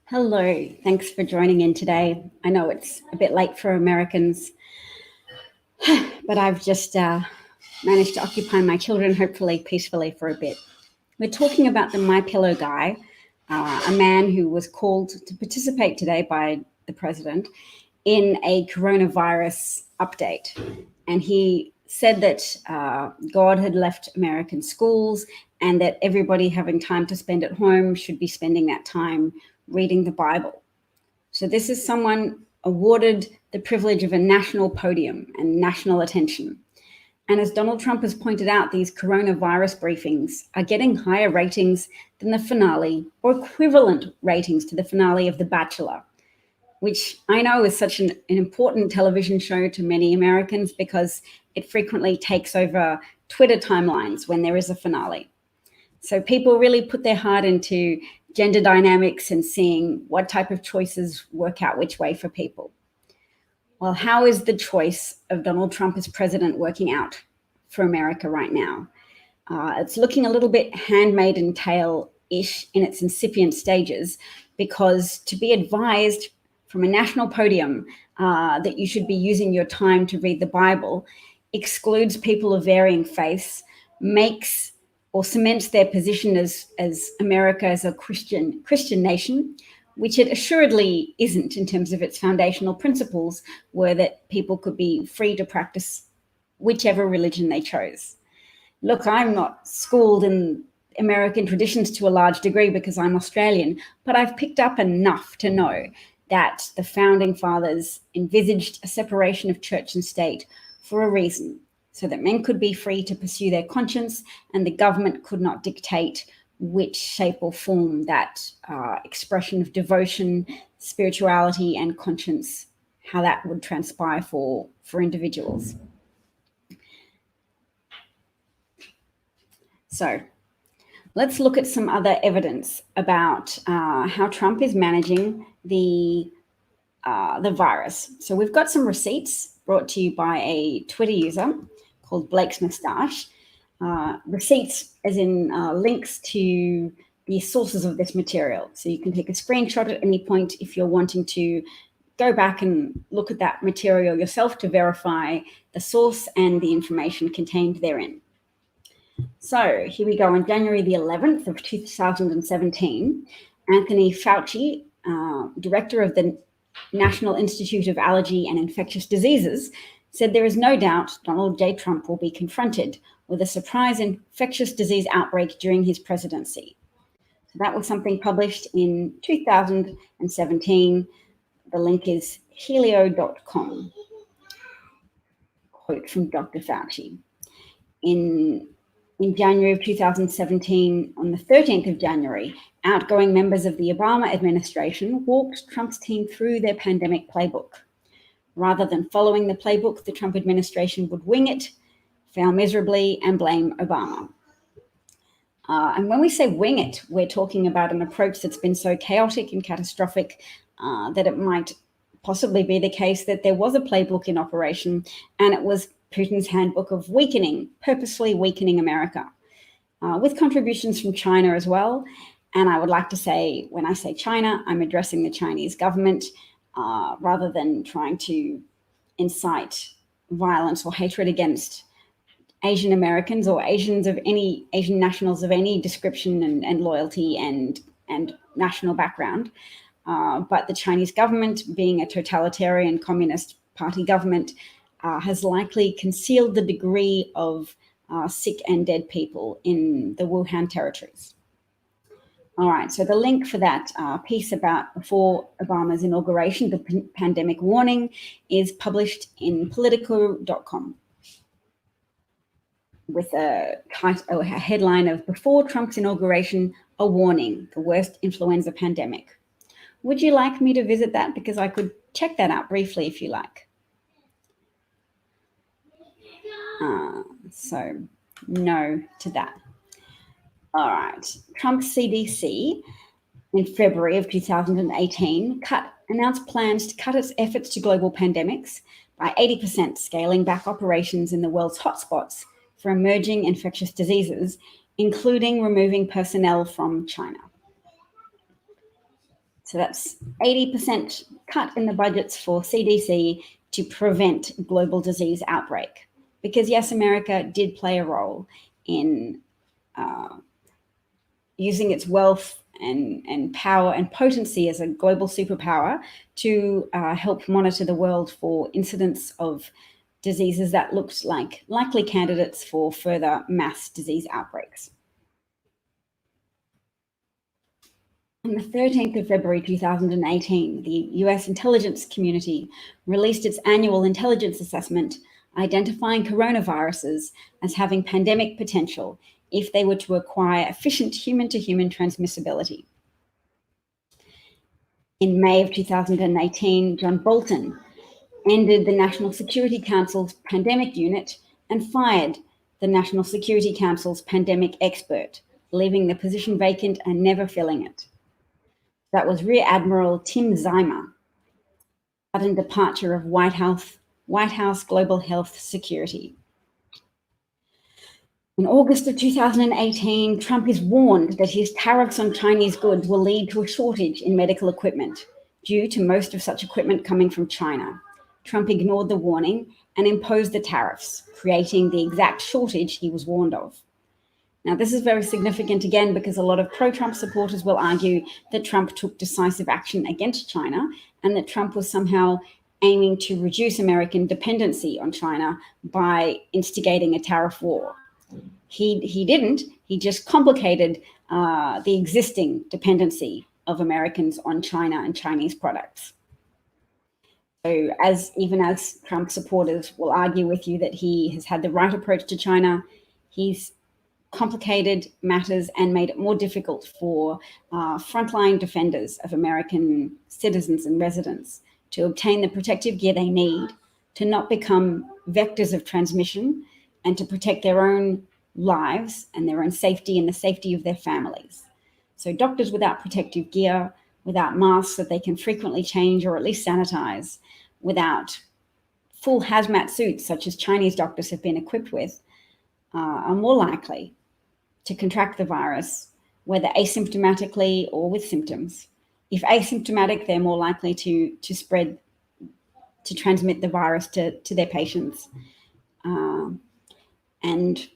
Hello, thanks for joining in today. I know it's a bit late for Americans, but I've just managed to occupy my children, hopefully peacefully, for a bit. We're talking about the My Pillow guy, a man who was called to participate today by the president in a coronavirus update. And he said that God had left American schools and that everybody having time to spend at home should be spending that time reading the Bible. So this is someone awarded the privilege of a national podium and national attention. And as Donald Trump has pointed out, these coronavirus briefings are getting higher ratings than the finale, or equivalent ratings to the finale of The Bachelor, which I know is such an important television show to many Americans because it frequently takes over Twitter timelines when there is a finale. So people really put their heart into gender dynamics and seeing what type of choices work out which way for people. Well, how is the choice of Donald Trump as president working out for America right now? It's looking a little bit Handmaid's Tale-ish in its incipient stages, because to be advised from a national podium that you should be using your time to read the Bible excludes people of varying faiths, makes or cements their position as America as a Christian nation, which it assuredly isn't in terms of its foundational principles, were that people could be free to practice whichever religion they chose. Look, I'm not schooled in American traditions to a large degree because I'm Australian, but I've picked up enough to know that the founding fathers envisaged a separation of church and state for a reason, so that men could be free to pursue their conscience and the government could not dictate which shape or form that expression of devotion, spirituality, and conscience, how that would transpire for individuals. So let's look at some other evidence about how Trump is managing the virus. So we've got some receipts brought to you by a Twitter user called Blake's Moustache. Receipts as in links to the sources of this material. So you can take a screenshot at any point if you're wanting to go back and look at that material yourself to verify the source and the information contained therein. So here we go. On January the 11th of 2017, Anthony Fauci, director of the National Institute of Allergy and Infectious Diseases, said there is no doubt Donald J. Trump will be confronted with a surprise infectious disease outbreak during his presidency. So that was something published in 2017. The link is helio.com. Quote from Dr. Fauci. In January of 2017, on the 13th of January, outgoing members of the Obama administration walked Trump's team through their pandemic playbook. Rather than following the playbook, the Trump administration would wing it, fail miserably, and blame Obama. And when we say wing it, we're talking about an approach that's been so chaotic and catastrophic that it might possibly be the case that there was a playbook in operation, and it was Putin's handbook of purposefully weakening America, with contributions from China as well. And I would like to say, when I say China, I'm addressing the Chinese government rather than trying to incite violence or hatred against Asian Americans or Asian nationals of any description and loyalty and national background. But the Chinese government, being a totalitarian communist party government, has likely concealed the degree of sick and dead people in the Wuhan territories. All right, so the link for that piece about before Obama's inauguration, the pandemic warning, is published in Politico.com with a headline of "Before Trump's Inauguration, a Warning, the Worst Influenza Pandemic." Would you like me to visit that? Because I could check that out briefly if you like. So no to that. All right. Trump's CDC in February of 2018 announced plans to cut its efforts to global pandemics by 80%, scaling back operations in the world's hotspots for emerging infectious diseases, including removing personnel from China. So that's 80% cut in the budgets for CDC to prevent global disease outbreak. Because yes, America did play a role in using its wealth and power and potency as a global superpower to help monitor the world for incidents of diseases that looked like likely candidates for further mass disease outbreaks. On the 13th of February 2018, the US intelligence community released its annual intelligence assessment identifying coronaviruses as having pandemic potential if they were to acquire efficient human-to-human transmissibility. In May of 2018, John Bolton ended the National Security Council's pandemic unit and fired the National Security Council's pandemic expert, leaving the position vacant and never filling it. That was Rear Admiral Tim Zima, sudden departure of White House Global Health Security. In August of 2018, Trump is warned that his tariffs on Chinese goods will lead to a shortage in medical equipment due to most of such equipment coming from China. Trump ignored the warning and imposed the tariffs, creating the exact shortage he was warned of. Now, this is very significant again because a lot of pro-Trump supporters will argue that Trump took decisive action against China and that Trump was somehow aiming to reduce American dependency on China by instigating a tariff war. He didn't. He just complicated the existing dependency of Americans on China and Chinese products. So even as Trump supporters will argue with you that he has had the right approach to China, he's complicated matters and made it more difficult for frontline defenders of American citizens and residents to obtain the protective gear they need to not become vectors of transmission and to protect their own lives and their own safety and the safety of their families. So doctors without protective gear, without masks that they can frequently change or at least sanitize, without full hazmat suits such as Chinese doctors have been equipped with, are more likely to contract the virus, whether asymptomatically or with symptoms. If asymptomatic, they're more likely to transmit the virus to their patients. And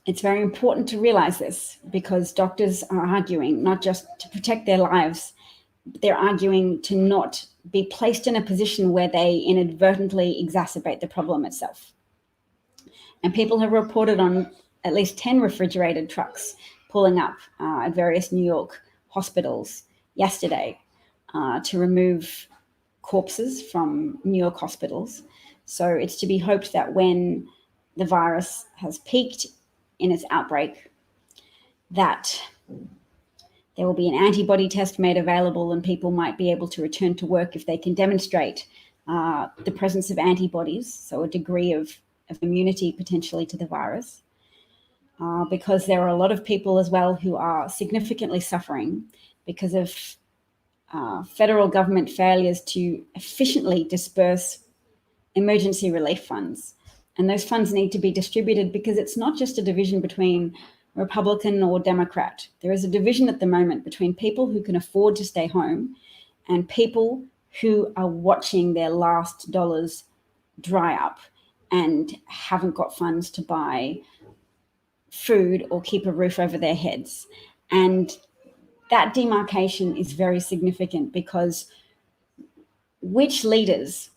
it's very important to realize this because doctors are arguing not just to protect their lives, they're arguing to not be placed in a position where they inadvertently exacerbate the problem itself. And people have reported on at least 10 refrigerated trucks pulling up at various New York hospitals yesterday to remove corpses from New York hospitals. So it's to be hoped that when the virus has peaked in its outbreak, that there will be an antibody test made available and people might be able to return to work if they can demonstrate the presence of antibodies, so a degree of immunity potentially to the virus. Because there are a lot of people as well who are significantly suffering because of federal government failures to efficiently disperse emergency relief funds. And those funds need to be distributed because it's not just a division between Republican or Democrat. There is a division at the moment between people who can afford to stay home and people who are watching their last dollars dry up and haven't got funds to buy food or keep a roof over their heads. And that demarcation is very significant because which leaders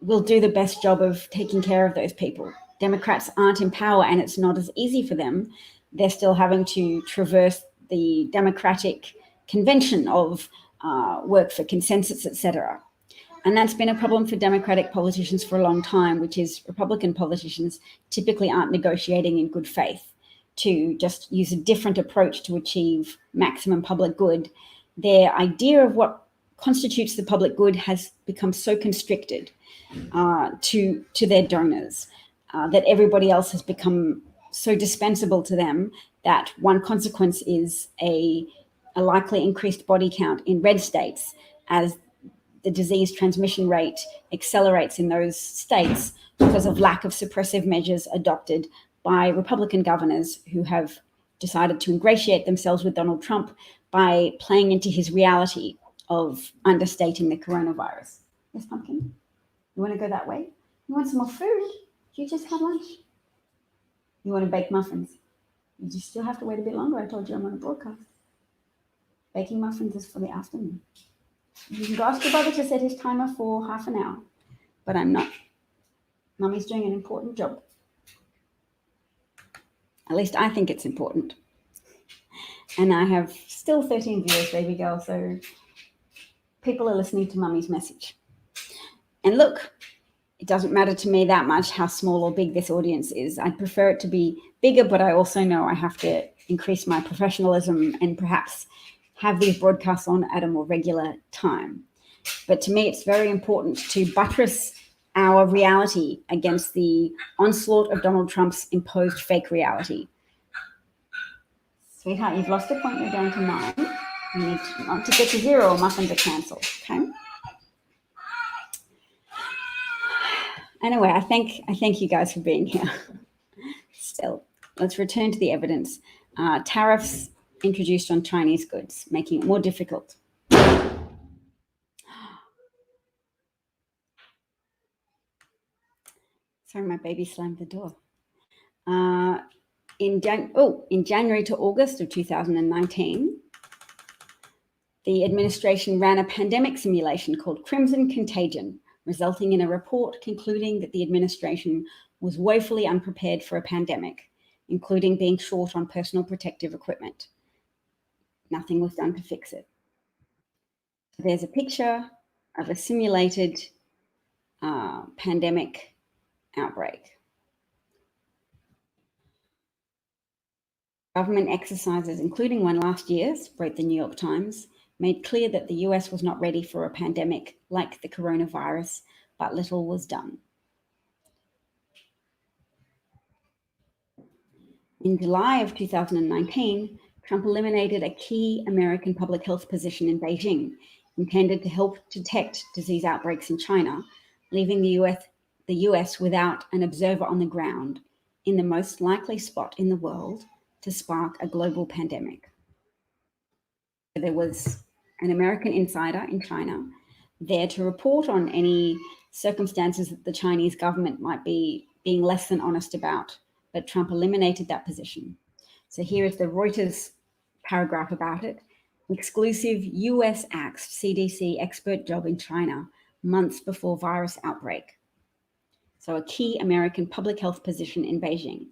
will do the best job of taking care of those people? Democrats aren't in power and it's not as easy for them. They're still having to traverse the democratic convention of work for consensus, etc. And that's been a problem for Democratic politicians for a long time, which is Republican politicians typically aren't negotiating in good faith to just use a different approach to achieve maximum public good. Their idea of what constitutes the public good has become so constricted to their donors that everybody else has become so dispensable to them that one consequence is a likely increased body count in red states as the disease transmission rate accelerates in those states because of lack of suppressive measures adopted by Republican governors who have decided to ingratiate themselves with Donald Trump by playing into his reality of understating the coronavirus. Yes, Pumpkin? You want to go that way? You want some more food? You just had lunch. You want to bake muffins? You just still have to wait a bit longer. I told you I'm on a broadcast. Baking muffins is for the afternoon. You can go ask your brother to set his timer for half an hour, but I'm not. Mummy's doing an important job. At least I think it's important. And I have still 13 viewers, baby girl, so people are listening to Mummy's message. And look, it doesn't matter to me that much how small or big this audience is. I'd prefer it to be bigger, but I also know I have to increase my professionalism and perhaps have these broadcasts on at a more regular time. But to me, it's very important to buttress our reality against the onslaught of Donald Trump's imposed fake reality. Sweetheart, you've lost a point. You're down to 9. You need not to get to 0 or muffins are cancelled, okay? Anyway, I thank you guys for being here. Still, let's return to the evidence. Tariffs introduced on Chinese goods, making it more difficult. Sorry, my baby slammed the door. In January to August of 2019, the administration ran a pandemic simulation called Crimson Contagion, resulting in a report concluding that the administration was woefully unprepared for a pandemic, including being short on personal protective equipment. Nothing was done to fix it. There's a picture of a simulated pandemic outbreak. Government exercises, including one last year's, wrote the New York Times, made clear that the US was not ready for a pandemic like the coronavirus, but little was done. In July of 2019, Trump eliminated a key American public health position in Beijing, intended to help detect disease outbreaks in China, leaving the US without an observer on the ground in the most likely spot in the world to spark a global pandemic. There was an American insider in China there to report on any circumstances that the Chinese government might be being less than honest about, but Trump eliminated that position. So here is the Reuters paragraph about it. Exclusive US axed CDC expert job in China months before virus outbreak. So a key American public health position in Beijing.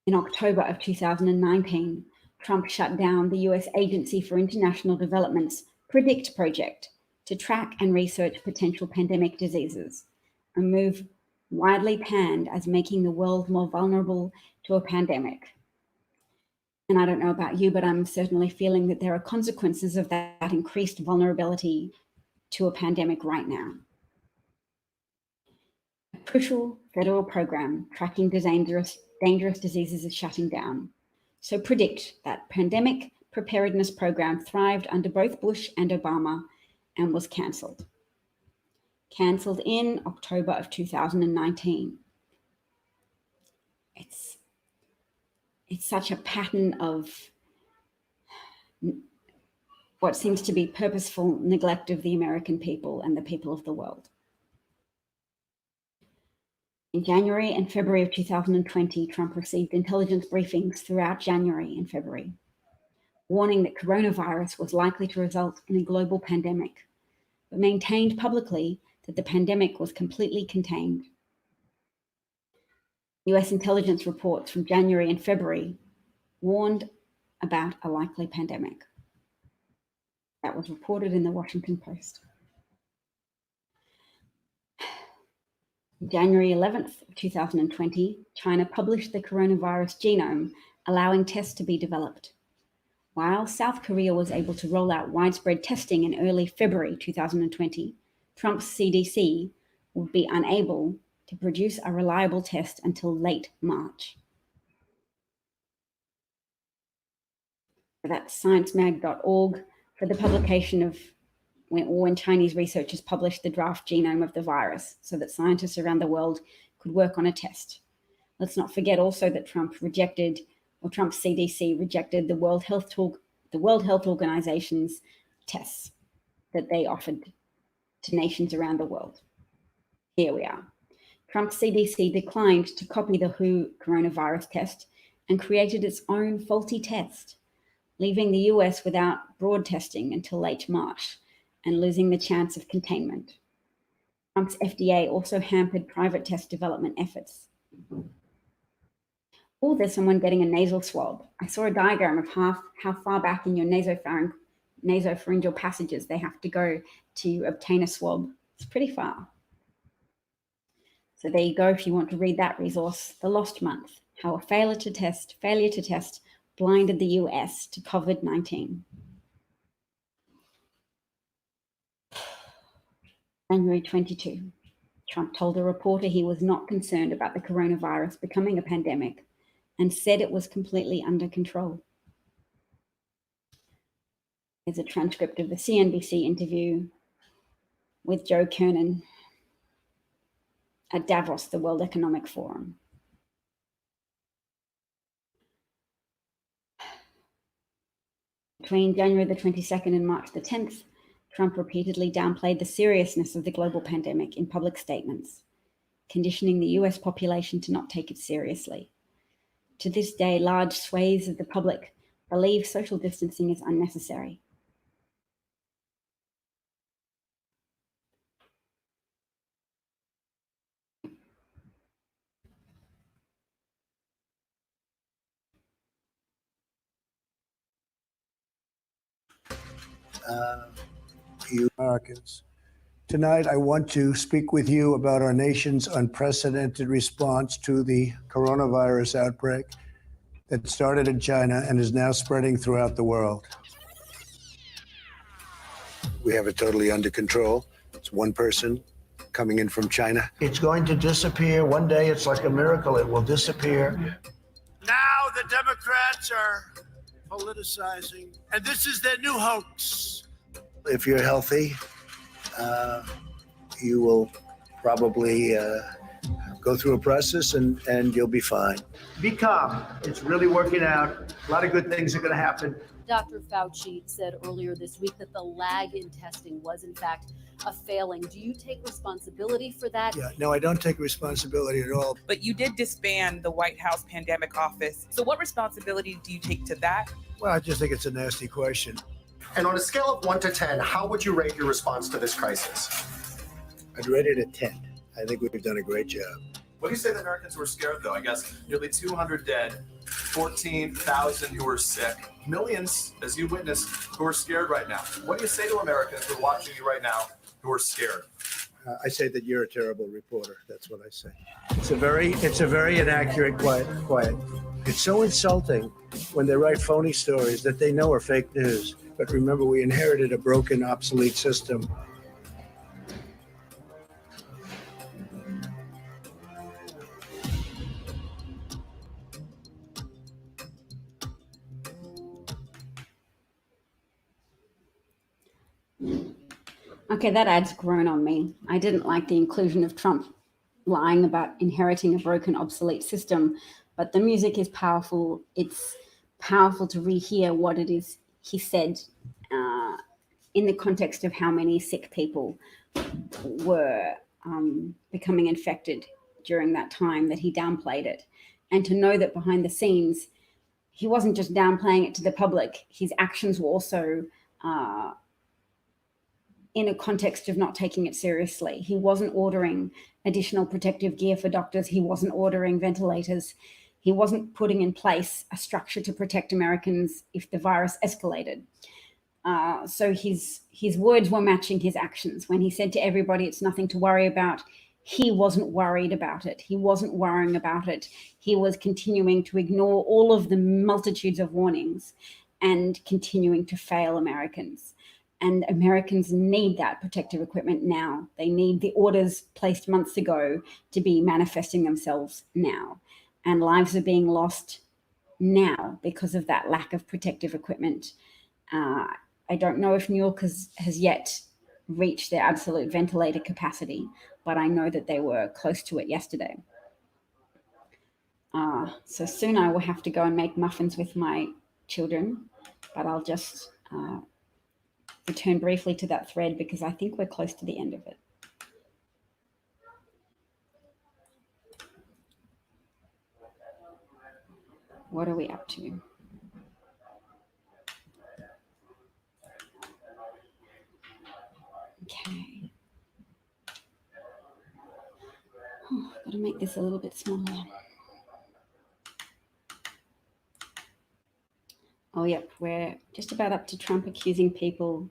In October of 2019, Trump shut down the US Agency for International Development's PREDICT project to track and research potential pandemic diseases, a move widely panned as making the world more vulnerable to a pandemic. And I don't know about you, but I'm certainly feeling that there are consequences of that increased vulnerability to a pandemic right now. A crucial federal program tracking dangerous diseases is shutting down. So PREDICT, that pandemic preparedness program, thrived under both Bush and Obama and was cancelled. Cancelled in October of 2019. It's such a pattern of what seems to be purposeful neglect of the American people and the people of the world. In January and February of 2020, Trump received intelligence briefings throughout January and February, warning that coronavirus was likely to result in a global pandemic, but maintained publicly that the pandemic was completely contained. US intelligence reports from January and February warned about a likely pandemic. That was reported in the Washington Post. January 11th, 2020, China published the coronavirus genome, allowing tests to be developed. While South Korea was able to roll out widespread testing in early February 2020, Trump's CDC would be unable to produce a reliable test until late March. That's sciencemag.org for the publication of when Chinese researchers published the draft genome of the virus so that scientists around the world could work on a test. Let's not forget also that Trump's CDC rejected the World Health the World Health Organization's tests that they offered to nations around the world. Here we are. Trump's CDC declined to copy the WHO coronavirus test and created its own faulty test, leaving the US without broad testing until late March and losing the chance of containment. Trump's FDA also hampered private test development efforts. All this and when getting a nasal swab. I saw a diagram of how far back in your nasopharyngeal passages they have to go to obtain a swab. It's pretty far. So there you go if you want to read that resource, The Lost Month, How a Failure to Test Blinded the US to COVID-19. January 22. Trump told a reporter he was not concerned about the coronavirus becoming a pandemic and said it was completely under control. Here's a transcript of the CNBC interview with Joe Kernan at Davos, the World Economic Forum. Between January the 22nd and March the 10th, Trump repeatedly downplayed the seriousness of the global pandemic in public statements, conditioning the US population to not take it seriously. To this day, large swathes of the public believe social distancing is unnecessary. You Americans. Tonight, I want to speak with you about our nation's unprecedented response to the coronavirus outbreak that started in China and is now spreading throughout the world. We have it totally under control. It's one person coming in from China. It's going to disappear. One day, it's like a miracle. It will disappear. Now the Democrats are politicizing, and this is their new hoax. If you're healthy, you will probably go through a process and you'll be fine. Be calm. It's really working out. A lot of good things are going to happen. Dr. Fauci said earlier this week that the lag in testing was, in fact, a failing. Do you take responsibility for that? Yeah, no, I don't take responsibility at all. But you did disband the White House Pandemic Office. So what responsibility do you take to that? Well, I just think it's a nasty question. And on a scale of 1 to 10, how would you rate your response to this crisis? I'd rate it a 10. I think we've done a great job. What do you say the Americans were scared, though? I guess nearly 200 dead, 14,000 who are sick, millions, as you witnessed, who are scared right now. What do you say to Americans who are watching you right now who are scared? I say that you're a terrible reporter. That's what I say. It's a very inaccurate quiet. It's so insulting when they write phony stories that they know are fake news. But remember, we inherited a broken, obsolete system. Okay, that ad's grown on me. I didn't like the inclusion of Trump lying about inheriting a broken, obsolete system, but the music is powerful. It's powerful to rehear what it is he said in the context of how many sick people were becoming infected during that time, that he downplayed it. And to know that behind the scenes, he wasn't just downplaying it to the public, his actions were also in a context of not taking it seriously. He wasn't ordering additional protective gear for doctors. He wasn't ordering ventilators. He wasn't putting in place a structure to protect Americans if the virus escalated. So his words were matching his actions. When he said to everybody, it's nothing to worry about, he wasn't worried about it. He wasn't worrying about it. He was continuing to ignore all of the multitudes of warnings and continuing to fail Americans. And Americans need that protective equipment now. They need the orders placed months ago to be manifesting themselves now. And lives are being lost now because of that lack of protective equipment. I don't know if New York has yet reached their absolute ventilator capacity, but I know that they were close to it yesterday. So soon I will have to go and make muffins with my children but I'll just return briefly to that thread because I think we're close to the end of it. What are we up to? Okay. Oh, I've got to make this a little bit smaller. Oh, yep, we're just about up to Trump accusing people.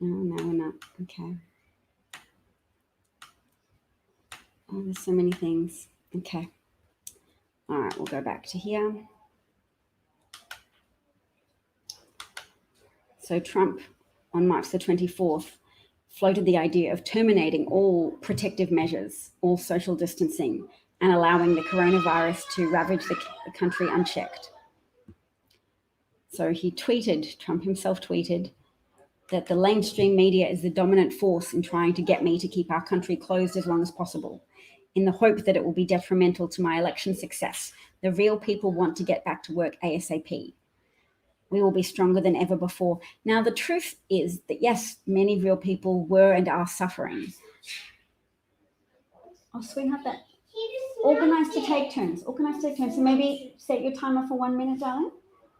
No, we're not. Okay. Oh, there's so many things. Okay. All right, we'll go back to here. So Trump, on March the 24th, floated the idea of terminating all protective measures, all social distancing, and allowing the coronavirus to ravage the country unchecked. So he tweeted, Trump himself tweeted, that the mainstream media is the dominant force in trying to get me to keep our country closed as long as possible, in the hope that it will be detrimental to my election success. The real people want to get back to work ASAP. We will be stronger than ever before. Now, the truth is that, yes, many real people were and are suffering. Oh, sweetheart, that organize to take turns. Organize to take turns. So maybe set your timer for 1 minute, darling,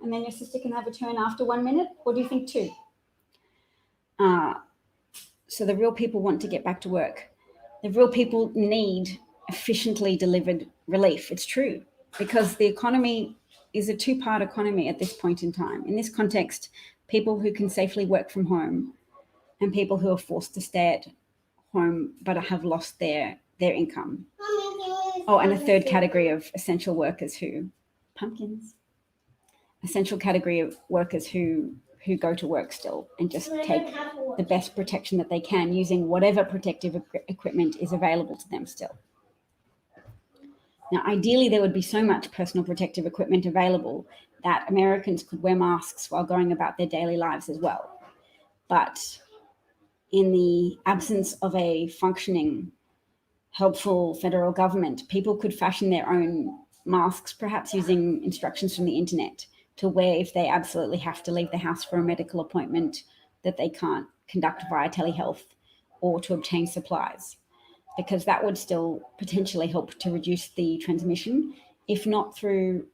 and then your sister can have a turn after 1 minute, or do you think 2? So the real people want to get back to work. The real people need efficiently delivered relief. It's true, because the economy is a two-part economy at this point in time. In this context, people who can safely work from home and people who are forced to stay at home but have lost their income. Oh, and a third category of essential workers who, pumpkins, essential category of workers who go to work still and just take the best protection that they can using whatever protective equipment is available to them still. Now, ideally, there would be so much personal protective equipment available that Americans could wear masks while going about their daily lives as well. But in the absence of a functioning, helpful federal government, people could fashion their own masks, perhaps using instructions from the internet, to wear if they absolutely have to leave the house for a medical appointment that they can't conduct via telehealth, or to obtain supplies, because that would still potentially help to reduce the transmission, if not through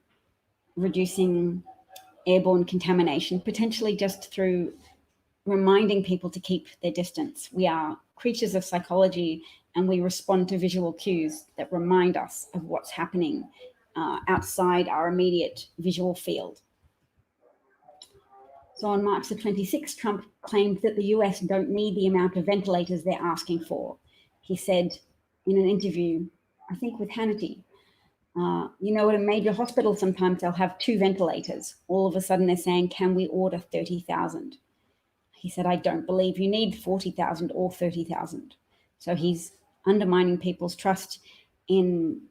reducing airborne contamination, potentially just through reminding people to keep their distance. We are creatures of psychology, and we respond to visual cues that remind us of what's happening outside our immediate visual field. So on March the 26th, Trump claimed that the US don't need the amount of ventilators they're asking for. He said in an interview, I think with Hannity, at a major hospital, sometimes they'll have 2 ventilators. All of a sudden they're saying, can we order 30,000? He said, I don't believe you need 40,000 or 30,000. So he's undermining people's trust in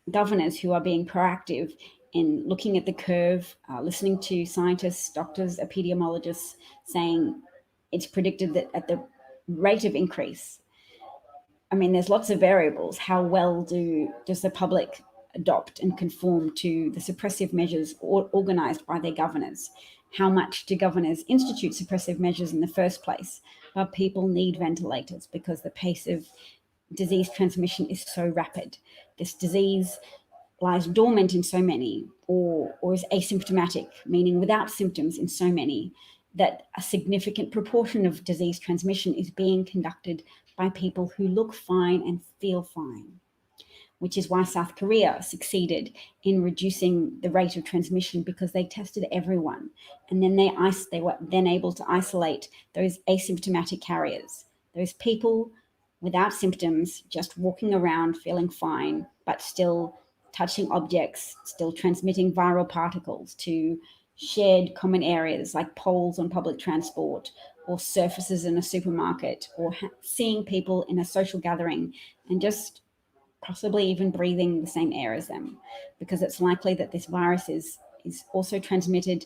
governors who are being proactive in looking at the curve, listening to scientists, doctors, epidemiologists saying it's predicted that at the rate of increase, I mean, there's lots of variables. How well does the public adopt and conform to the suppressive measures organized by their governors? How much do governors institute suppressive measures in the first place? But people need ventilators because the pace of disease transmission is so rapid. This disease lies dormant in so many, or is asymptomatic, meaning without symptoms in so many, that a significant proportion of disease transmission is being conducted by people who look fine and feel fine, which is why South Korea succeeded in reducing the rate of transmission, because they tested everyone. And then they were then able to isolate those asymptomatic carriers, those people without symptoms, just walking around feeling fine, but still touching objects, still transmitting viral particles to shared common areas like poles on public transport, or surfaces in a supermarket, or seeing people in a social gathering and just possibly even breathing the same air as them, because it's likely that this virus is also transmitted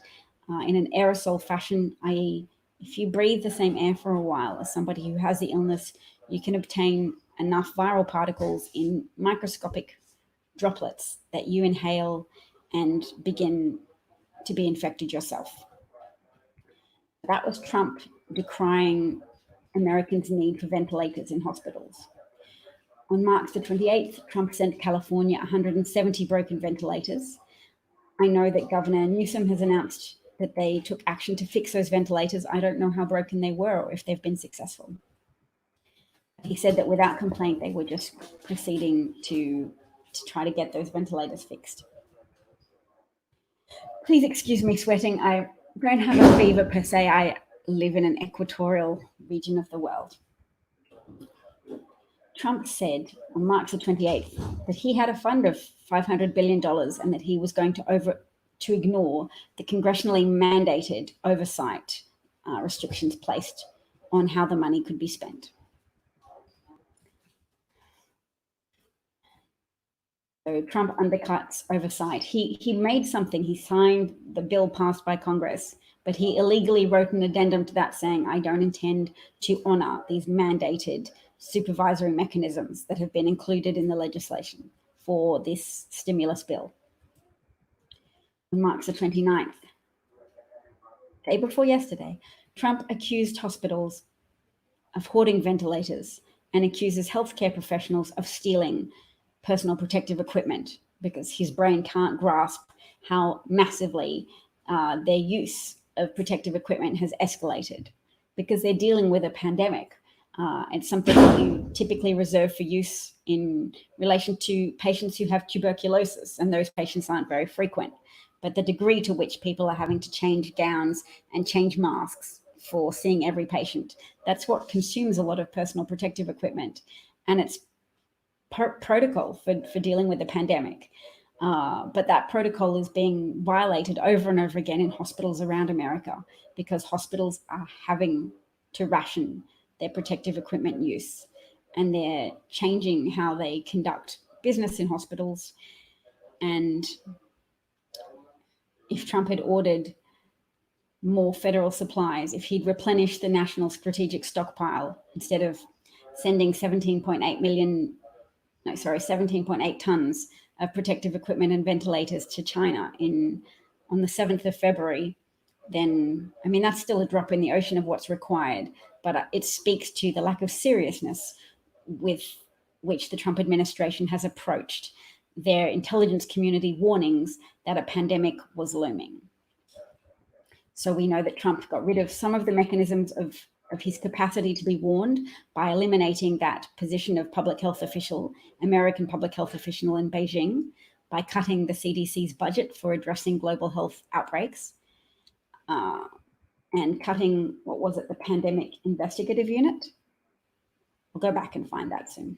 in an aerosol fashion, i.e. if you breathe the same air for a while as somebody who has the illness, you can obtain enough viral particles in microscopic droplets that you inhale and begin to be infected yourself. That was Trump decrying Americans' need for ventilators in hospitals. On March the 28th, Trump sent California 170 broken ventilators. I know that Governor Newsom has announced that they took action to fix those ventilators. I don't know how broken they were or if they've been successful. He said that without complaint, they were just proceeding to try to get those ventilators fixed. Please excuse me sweating. I don't have a fever per se. I live in an equatorial region of the world. Trump said on March the 28th that he had a fund of $500 billion and that he was going to ignore the congressionally mandated oversight restrictions placed on how the money could be spent. So Trump undercuts oversight. He made something. He signed the bill passed by Congress, but he illegally wrote an addendum to that saying, I don't intend to honor these mandated supervisory mechanisms that have been included in the legislation for this stimulus bill. On March the 29th, day before yesterday, Trump accused hospitals of hoarding ventilators and accuses healthcare professionals of stealing personal protective equipment because his brain can't grasp how massively their use of protective equipment has escalated because they're dealing with a pandemic. It's something that you typically reserve for use in relation to patients who have tuberculosis, and those patients aren't very frequent. But the degree to which people are having to change gowns and change masks for seeing every patient, that's what consumes a lot of personal protective equipment. And it's protocol for dealing with the pandemic. But that protocol is being violated over and over again in hospitals around America because hospitals are having to ration their protective equipment use, and they're changing how they conduct business in hospitals. And if Trump had ordered more federal supplies, if he'd replenished the national strategic stockpile instead of sending 17.8 tons of protective equipment and ventilators to China on the 7th of February, then, I mean, that's still a drop in the ocean of what's required, but it speaks to the lack of seriousness with which the Trump administration has approached their intelligence community warnings that a pandemic was looming. So we know that Trump got rid of some of the mechanisms of his capacity to be warned by eliminating that position of public health official, American public health official in Beijing, by cutting the CDC's budget for addressing global health outbreaks, and cutting, the Pandemic Investigative Unit? We'll go back and find that soon.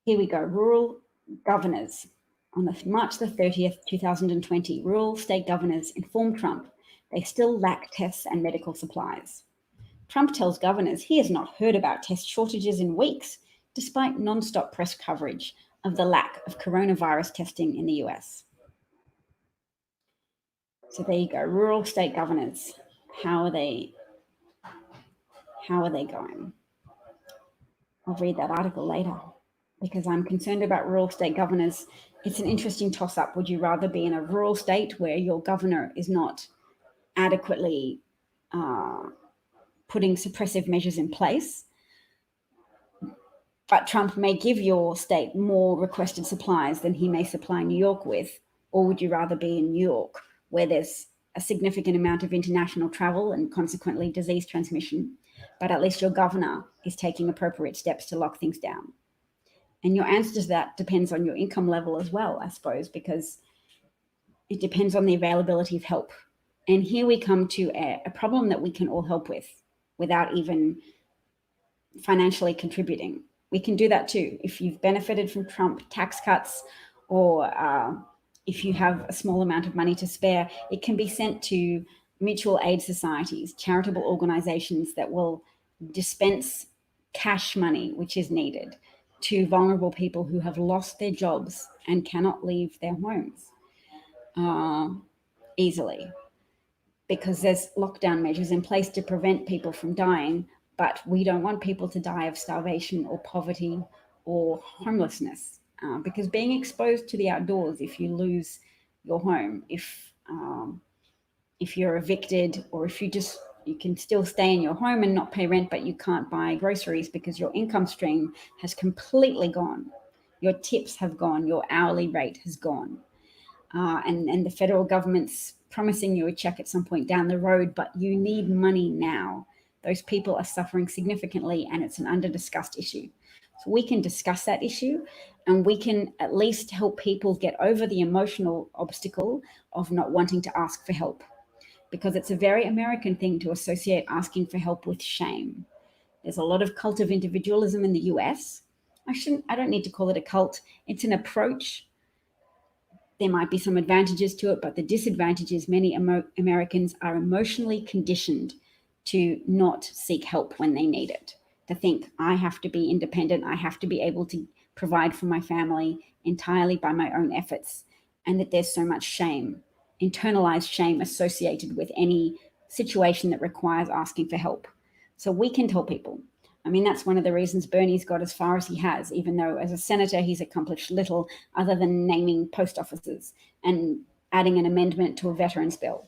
Here we go, rural governors. On March the 30th, 2020, rural state governors informed Trump they still lack tests and medical supplies. Trump tells governors he has not heard about test shortages in weeks, despite non-stop press coverage of the lack of coronavirus testing in the US. So there you go, rural state governors. How are they going? I'll read that article later because I'm concerned about rural state governors. It's an interesting toss-up. Would you rather be in a rural state where your governor is not adequately putting suppressive measures in place, but Trump may give your state more requested supplies than he may supply New York with? Or would you rather be in New York where there's a significant amount of international travel and consequently disease transmission, but at least your governor is taking appropriate steps to lock things down? And your answer to that depends on your income level as well, I suppose, because it depends on the availability of help. And here we come to a problem that we can all help with without even financially contributing. We can do that too. If you've benefited from Trump tax cuts, or if you have a small amount of money to spare, it can be sent to mutual aid societies, charitable organizations that will dispense cash money, which is needed, to vulnerable people who have lost their jobs and cannot leave their homes easily, because there's lockdown measures in place to prevent people from dying, but we don't want people to die of starvation or poverty or homelessness, because being exposed to the outdoors, if you lose your home, if if you're evicted, or if you can still stay in your home and not pay rent, but you can't buy groceries because your income stream has completely gone. Your tips have gone, your hourly rate has gone. And the federal government's promising you a check at some point down the road, but you need money now. Those people are suffering significantly, and it's an under-discussed issue. So we can discuss that issue, and we can at least help people get over the emotional obstacle of not wanting to ask for help, because it's a very American thing to associate asking for help with shame. There's a lot of cult of individualism in the US. I don't need to call it a cult. It's an approach. There might be some advantages to it, but the disadvantage is many Americans are emotionally conditioned to not seek help when they need it, to think, I have to be independent, I have to be able to provide for my family entirely by my own efforts, and that there's so much shame, internalized shame associated with any situation that requires asking for help. So we can tell people. I mean, that's one of the reasons Bernie's got as far as he has, even though as a senator, he's accomplished little other than naming post offices and adding an amendment to a veterans bill.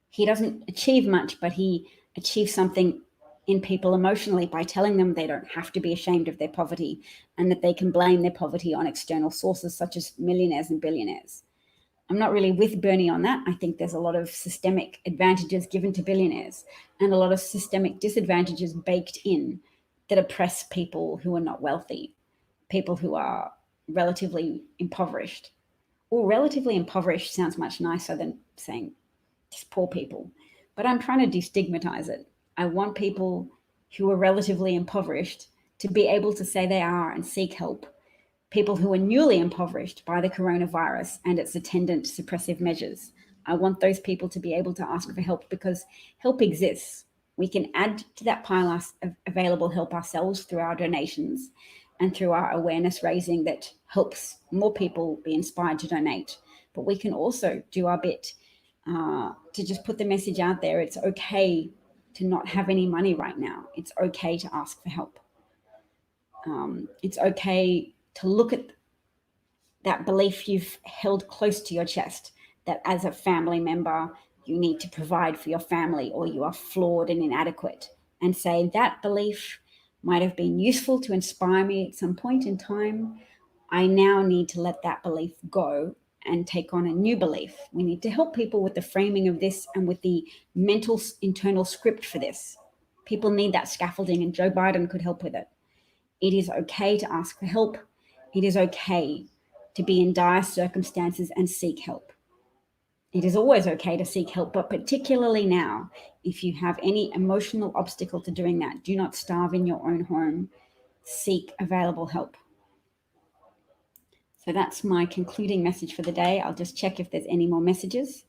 He doesn't achieve much, but he achieves something in people emotionally by telling them they don't have to be ashamed of their poverty, and that they can blame their poverty on external sources such as millionaires and billionaires. I'm not really with Bernie on that. I think there's a lot of systemic advantages given to billionaires and a lot of systemic disadvantages baked in that oppress people who are not wealthy, people who are relatively impoverished. Or relatively impoverished sounds much nicer than saying just poor people. But I'm trying to destigmatize it. I want people who are relatively impoverished to be able to say they are and seek help. People who are newly impoverished by the coronavirus and its attendant suppressive measures. I want those people to be able to ask for help, because help exists. We can add to that pile of available help ourselves through our donations and through our awareness raising that helps more people be inspired to donate. But we can also do our bit to just put the message out there. It's okay to not have any money right now. It's okay to ask for help. It's okay to look at that belief you've held close to your chest, that as a family member, you need to provide for your family, or you are flawed and inadequate, and say that belief might have been useful to inspire me at some point in time. I now need to let that belief go and take on a new belief. We need to help people with the framing of this and with the mental internal script for this. People need that scaffolding, and Joe Biden could help with it. It is okay to ask for help. It is okay to be in dire circumstances and seek help. It is always okay to seek help, but particularly now, if you have any emotional obstacle to doing that, do not starve in your own home. Seek available help. So that's my concluding message for the day. I'll just check if there's any more messages.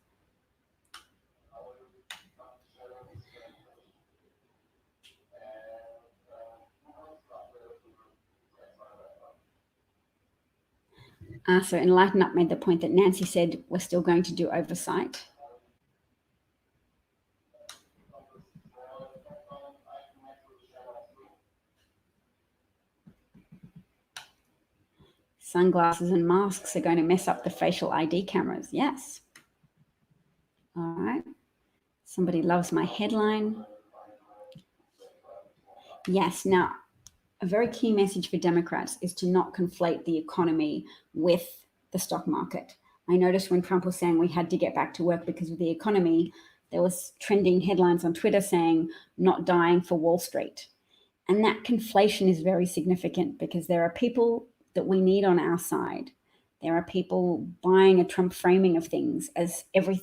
So Enlighten Up made the point that Nancy said we're still going to do oversight. Sunglasses and masks are going to mess up the facial ID cameras. Yes. All right. Somebody loves my headline. Yes. Now, a very key message for Democrats is to not conflate the economy with the stock market. I noticed when Trump was saying we had to get back to work because of the economy, there was trending headlines on Twitter saying not dying for Wall Street. And that conflation is very significant, because there are people that we need on our side. There are people buying a Trump framing of things as every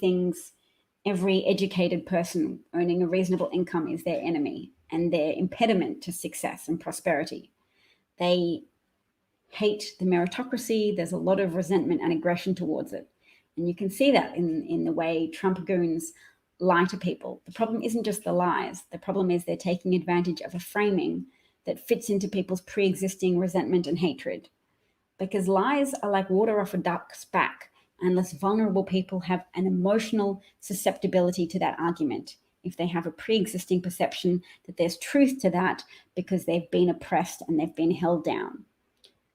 educated person earning a reasonable income is their enemy and their impediment to success and prosperity. They hate the meritocracy. There's a lot of resentment and aggression towards it. And you can see that in the way Trump goons lie to people. The problem isn't just the lies. The problem is they're taking advantage of a framing that fits into people's pre-existing resentment and hatred. Because lies are like water off a duck's back, unless vulnerable people have an emotional susceptibility to that argument. If they have a pre-existing perception that there's truth to that because they've been oppressed and they've been held down.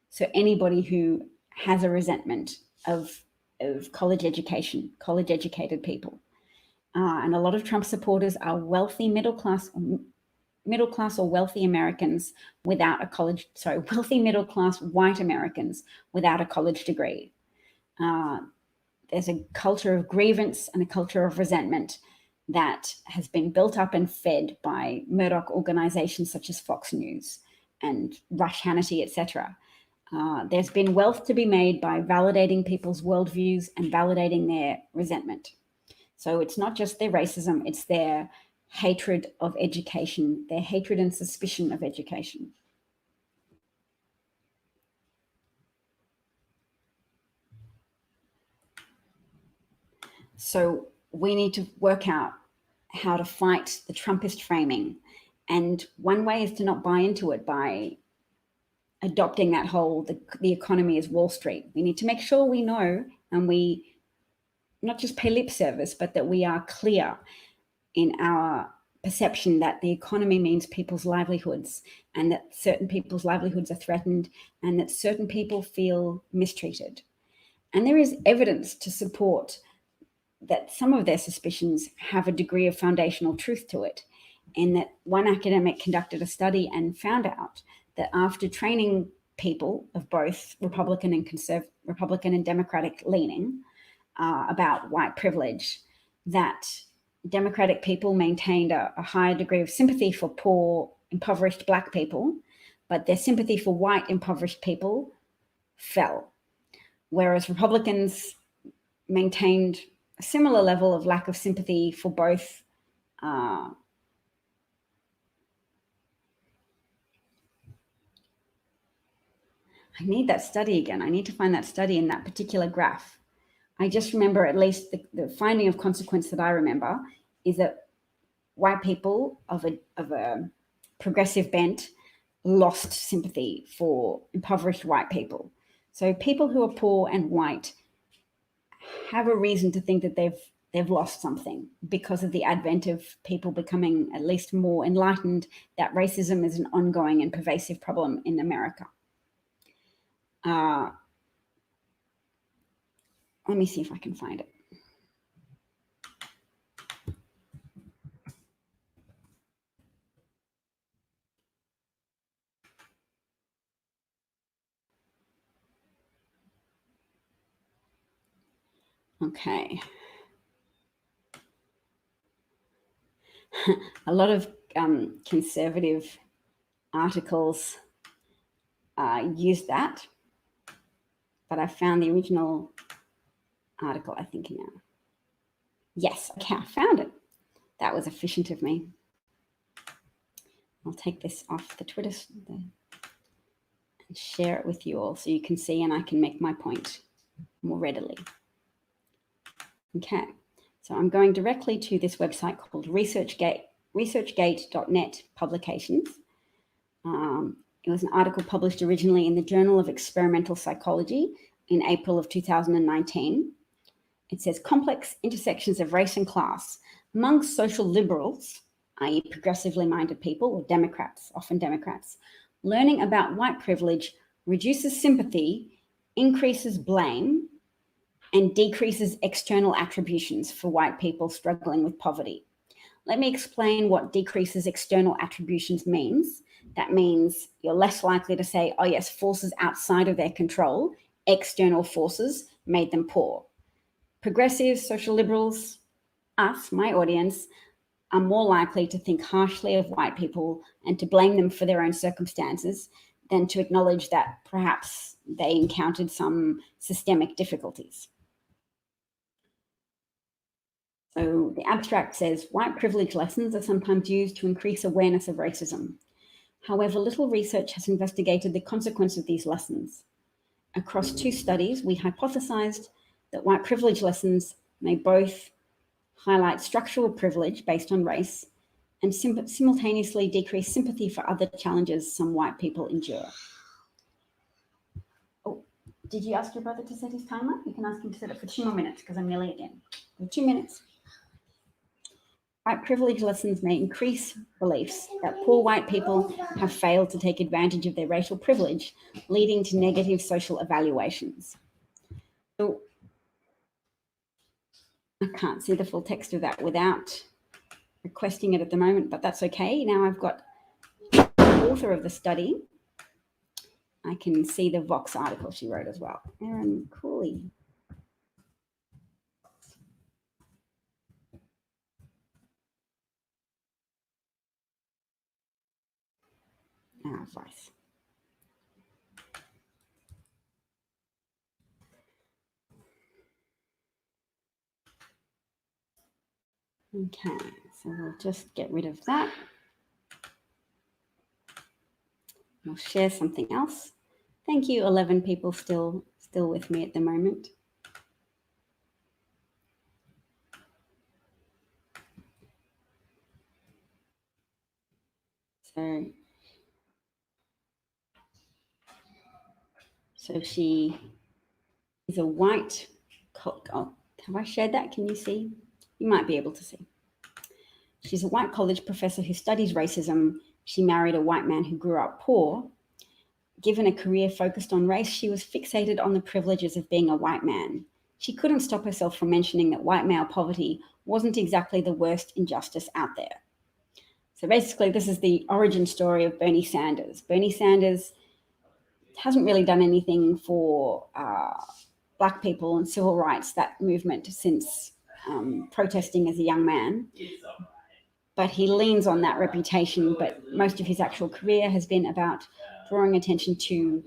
So anybody who has a resentment of of college education, college educated people. And a lot of Trump supporters are wealthy middle class or wealthy Americans without a college, wealthy middle class white Americans without a college degree. There's a culture of grievance and a culture of resentment that has been built up and fed by Murdoch organizations such as Fox News and Rush Hannity, etc. There's been wealth to be made by validating people's worldviews and validating their resentment. So it's not just their racism, it's their hatred of education, their hatred and suspicion of education. So we need to work out how to fight the Trumpist framing. And one way is to not buy into it by adopting that whole, the economy is Wall Street. We need to make sure we know and we not just pay lip service, but that we are clear in our perception that the economy means people's livelihoods and that certain people's livelihoods are threatened and that certain people feel mistreated. And there is evidence to support that some of their suspicions have a degree of foundational truth to it, and that one academic conducted a study and found out that after training people of both Republican and Democratic leaning about white privilege, that Democratic people maintained a higher degree of sympathy for poor, impoverished Black people, but their sympathy for white, impoverished people fell. Whereas Republicans maintained a similar level of lack of sympathy for both I need that study again. I need to find that study in that particular graph. I just remember, at least the finding of consequence that I remember is that white people of a progressive bent lost sympathy for impoverished white people. So people who are poor and white have a reason to think that they've lost something because of the advent of people becoming at least more enlightened that racism is an ongoing and pervasive problem in America. Let me see if I can find it. Okay. A lot of conservative articles use that, but I found the original article, I think now. Yes, okay, I found it. That was efficient of me. I'll take this off the Twitter and share it with you all so you can see and I can make my point more readily. Okay, so I'm going directly to this website called researchgate.net publications. It was an article published originally in the Journal of Experimental Psychology in April of 2019. It says complex intersections of race and class among social liberals, i.e. progressively minded people or Democrats, often Democrats, learning about white privilege reduces sympathy, increases blame, and decreases external attributions for white people struggling with poverty. Let me explain what decreases external attributions means. That means you're less likely to say, oh yes, forces outside of their control, external forces made them poor. Progressives, social liberals, us, my audience, are more likely to think harshly of white people and to blame them for their own circumstances than to acknowledge that perhaps they encountered some systemic difficulties. So the abstract says, white privilege lessons are sometimes used to increase awareness of racism. However, little research has investigated the consequence of these lessons. Across 2 studies, we hypothesized that white privilege lessons may both highlight structural privilege based on race and simultaneously decrease sympathy for other challenges some white people endure. Oh, did you ask your brother to set his timer? You can ask him to set it for 2 more minutes because I'm nearly at the end. 2 minutes. White privilege lessons may increase beliefs that poor white people have failed to take advantage of their racial privilege, leading to negative social evaluations. So I can't see the full text of that without requesting it at the moment, but that's okay. Now I've got the author of the study. I can see the Vox article she wrote as well. Erin Cooley. Vice. Okay, so we'll just get rid of that. We'll share something else. Thank you, 11 people still with me at the moment. So she is a white, oh, have I shared that? Can you see? You might be able to see. She's a white college professor who studies racism. She married a white man who grew up poor. Given a career focused on race, she was fixated on the privileges of being a white man. She couldn't stop herself from mentioning that white male poverty wasn't exactly the worst injustice out there. So basically, this is the origin story of Bernie Sanders. Bernie Sanders hasn't really done anything for Black people and civil rights, that movement, since protesting as a young man. But he leans on that reputation, but most of his actual career has been about drawing attention to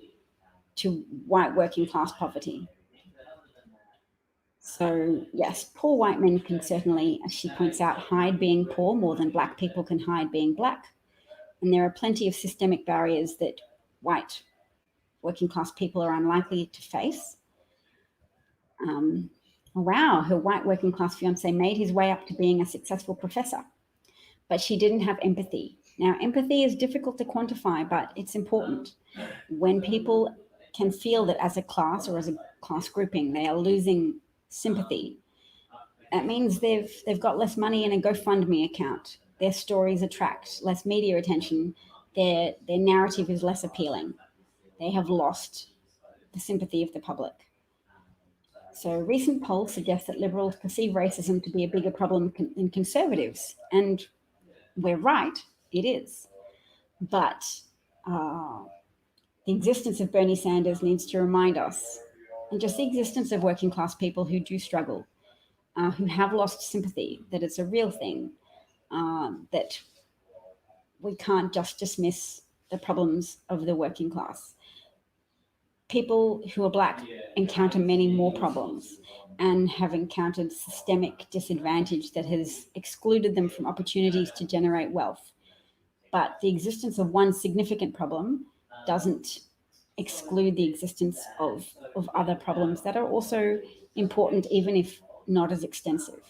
white working class poverty. So yes, poor white men can certainly, as she points out, hide being poor more than Black people can hide being Black. And there are plenty of systemic barriers that white working class people are unlikely to face. Wow, her white working class fiance made his way up to being a successful professor, but she didn't have empathy. Now, empathy is difficult to quantify, but it's important. When people can feel that as a class or as a class grouping, they are losing sympathy, that means they've got less money in a GoFundMe account. Their stories attract less media attention. Their narrative is less appealing. They have lost the sympathy of the public. So recent polls suggest that Liberals perceive racism to be a bigger problem than Conservatives. And we're right, it is. But the existence of Bernie Sanders needs to remind us, and just the existence of working class people who do struggle, who have lost sympathy, that it's a real thing, that we can't just dismiss the problems of the working class. People who are Black encounter many more problems and have encountered systemic disadvantage that has excluded them from opportunities to generate wealth. But the existence of one significant problem doesn't exclude the existence of other problems that are also important, even if not as extensive.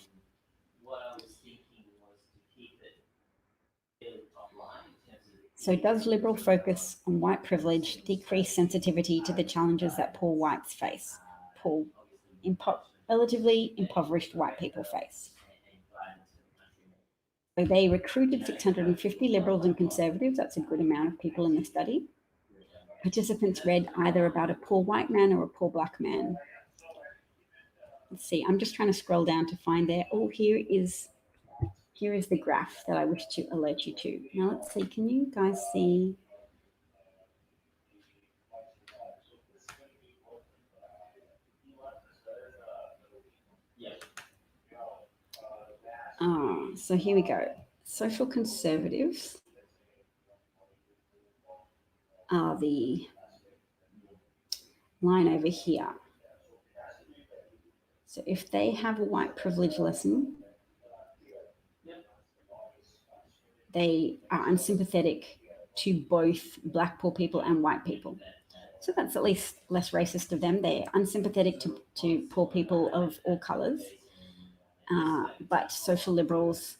So does Liberal focus on white privilege decrease sensitivity to the challenges that poor whites face, poor, relatively impoverished white people face? So they recruited 650 Liberals and Conservatives. That's a good amount of people in the study. Participants read either about a poor white man or a poor Black man. Let's see, I'm just trying to scroll down to find there. Oh, here is the graph that I wish to alert you to. Now let's see, can you guys see? So here we go. Social conservatives are the line over here. So if they have a white privilege lesson, they are unsympathetic to both Black poor people and white people. So that's at least less racist of them. They're unsympathetic to poor people of all colors. But social liberals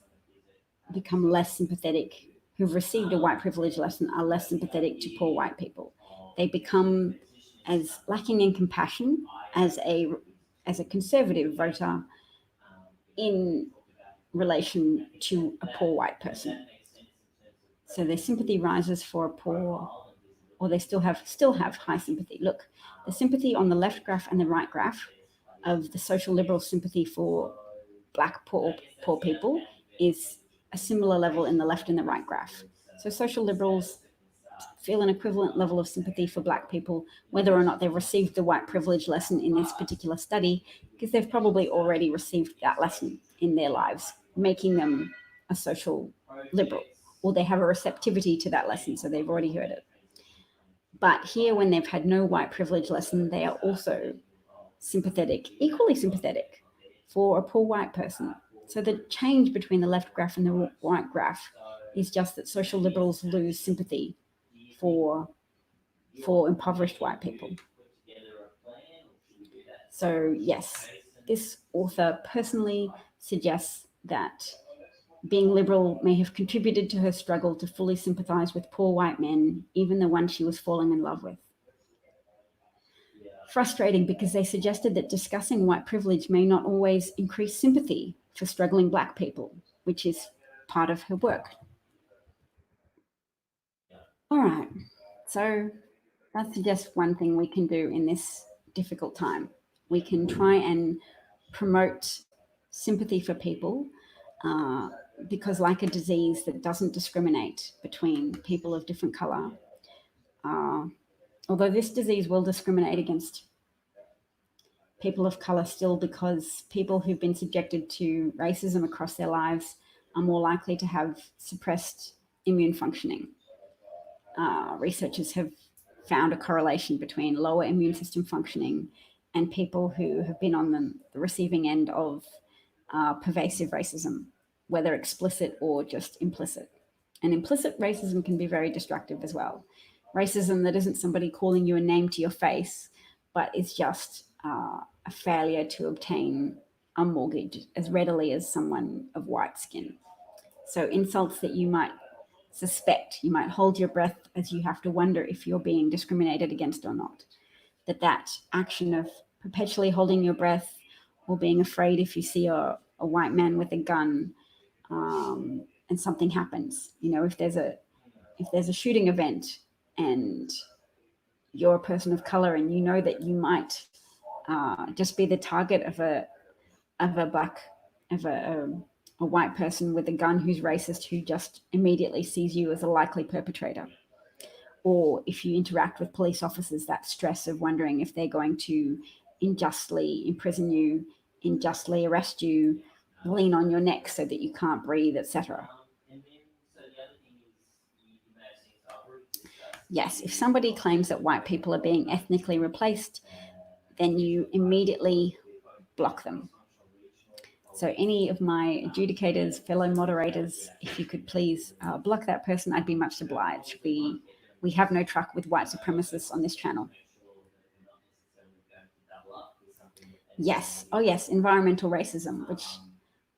become less sympathetic, who've received a white privilege lesson are less sympathetic to poor white people. They become as lacking in compassion as a conservative voter in relation to a poor white person. So their sympathy rises for a poor, or they still have high sympathy. Look, the sympathy on the left graph and the right graph of the social liberal sympathy for black poor people is a similar level in the left and the right graph. So social liberals feel an equivalent level of sympathy for black people, whether or not they've received the white privilege lesson in this particular study, because they've probably already received that lesson in their lives, making them a social liberal, or they have a receptivity to that lesson, so they've already heard it. But here, when they've had no white privilege lesson, they are also sympathetic, equally sympathetic for a poor white person. So the change between the left graph and the right graph is just that social liberals lose sympathy for impoverished white people. So yes, this author personally suggests that being liberal may have contributed to her struggle to fully sympathize with poor white men, even the ones she was falling in love with. Frustrating, because they suggested that discussing white privilege may not always increase sympathy for struggling black people, which is part of her work. All right, so that's just one thing we can do in this difficult time. We can try and promote sympathy for people because, like a disease that doesn't discriminate between people of different color, although this disease will discriminate against people of color still, because people who've been subjected to racism across their lives are more likely to have suppressed immune functioning. Researchers have found a correlation between lower immune system functioning and people who have been on the receiving end of pervasive racism, whether explicit or just implicit. And implicit racism can be very destructive as well. Racism that isn't somebody calling you a name to your face, but is just a failure to obtain a mortgage as readily as someone of white skin. So insults that you might suspect, you might hold your breath as you have to wonder if you're being discriminated against or not. That action of perpetually holding your breath or being afraid if you see a white man with a gun and something happens. You know, if there's a shooting event and you're a person of color and you know that you might just be the target of a white person with a gun who's racist, who just immediately sees you as a likely perpetrator. Or if you interact with police officers, that stress of wondering if they're going to unjustly imprison you, unjustly arrest you, lean on your neck so that you can't breathe, etc. Yes, if somebody claims that white people are being ethnically replaced, then you immediately block them. So any of my adjudicators, fellow moderators, if you could please block that person, I'd be much obliged. We have no truck with white supremacists on this channel. Yes. Oh, yes. Environmental racism, which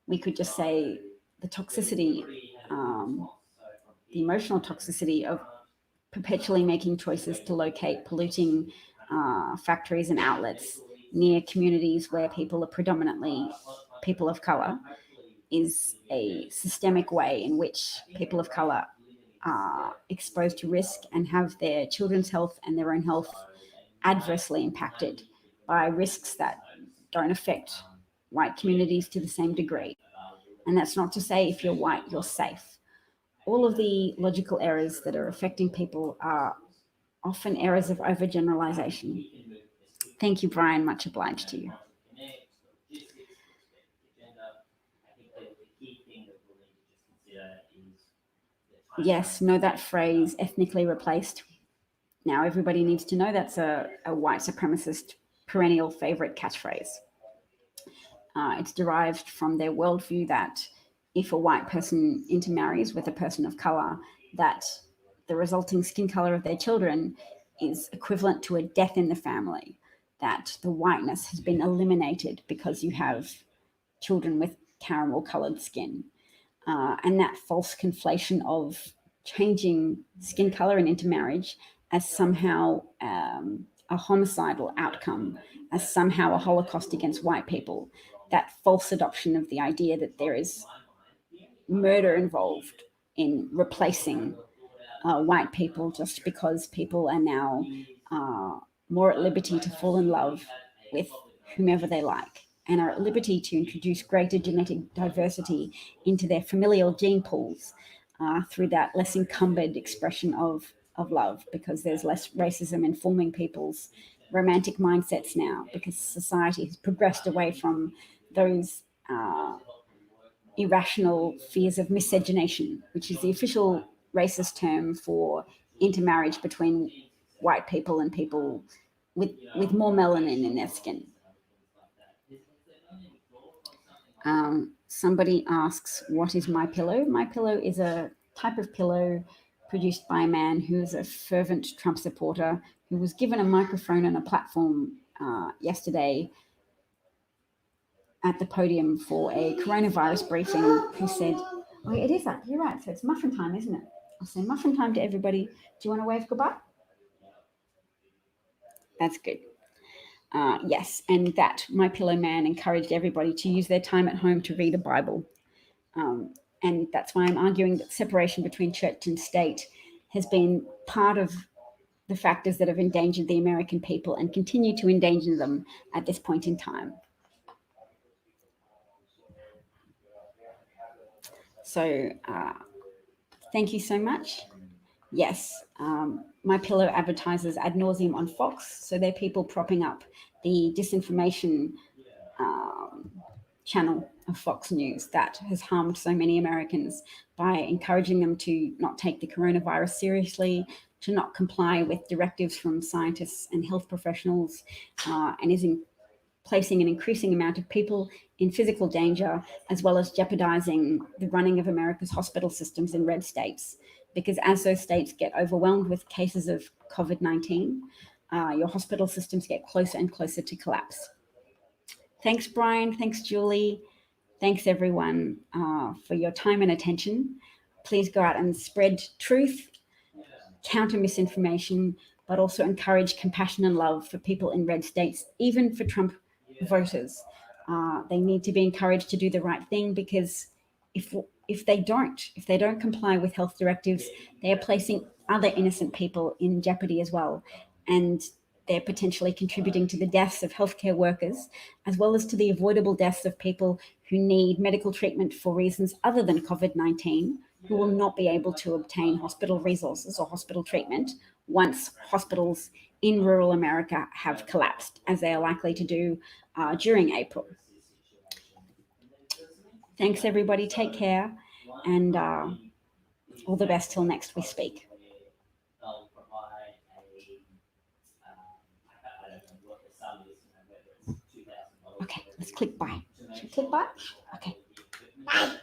we could just say the toxicity, the emotional toxicity of perpetually making choices to locate polluting factories and outlets near communities where people are predominantly people of color is a systemic way in which people of color are exposed to risk and have their children's health and their own health adversely impacted by risks that don't affect white communities to the same degree. And that's not to say if you're white, you're safe. All of the logical errors that are affecting people are often errors of overgeneralization. Thank you, Brian. Much obliged to you. Yes, know that phrase, ethnically replaced. Now everybody needs to know that's a white supremacist perennial favorite catchphrase. It's derived from their worldview that if a white person intermarries with a person of color, that the resulting skin color of their children is equivalent to a death in the family, that the whiteness has been eliminated because you have children with caramel colored skin. And that false conflation of changing skin color and intermarriage as somehow a homicidal outcome, as somehow a Holocaust against white people, that false adoption of the idea that there is murder involved in replacing white people just because people are now more at liberty to fall in love with whomever they like. and are at liberty to introduce greater genetic diversity into their familial gene pools through that less encumbered expression of love, because there's less racism informing people's romantic mindsets now, because society has progressed away from those irrational fears of miscegenation, which is the official racist term for intermarriage between white people and people with more melanin in their skin. Somebody asks, what is My Pillow? My Pillow is a type of pillow produced by a man who is a fervent Trump supporter, who was given a microphone and a platform yesterday at the podium for a coronavirus briefing, who said, oh, it is that, you're right, so it's muffin time, isn't it? I'll say muffin time to everybody. Do you want to wave goodbye? That's good. Yes, and that My Pillow man encouraged everybody to use their time at home to read a Bible. And that's why I'm arguing that separation between church and state has been part of the factors that have endangered the American people and continue to endanger them at this point in time. So thank you so much. Yes, My Pillow advertises ad nauseum on Fox, so they're people propping up the disinformation channel of Fox News that has harmed so many Americans by encouraging them to not take the coronavirus seriously, to not comply with directives from scientists and health professionals, and is placing an increasing amount of people in physical danger, as well as jeopardizing the running of America's hospital systems in red states. Because as those states get overwhelmed with cases of COVID-19, your hospital systems get closer and closer to collapse. Thanks, Brian. Thanks, Julie. Thanks, everyone, for your time and attention. Please go out and spread truth, counter misinformation, but also encourage compassion and love for people in red states, even for Trump voters. They need to be encouraged to do the right thing, because if they don't comply with health directives, they are placing other innocent people in jeopardy as well. And they're potentially contributing to the deaths of healthcare workers, as well as to the avoidable deaths of people who need medical treatment for reasons other than COVID-19, who will not be able to obtain hospital resources or hospital treatment once hospitals in rural America have collapsed, as they are likely to do during April. Thanks, everybody. Take care, and all the best till next we speak. Okay, let's click buy. Should we click buy? Okay. Bye.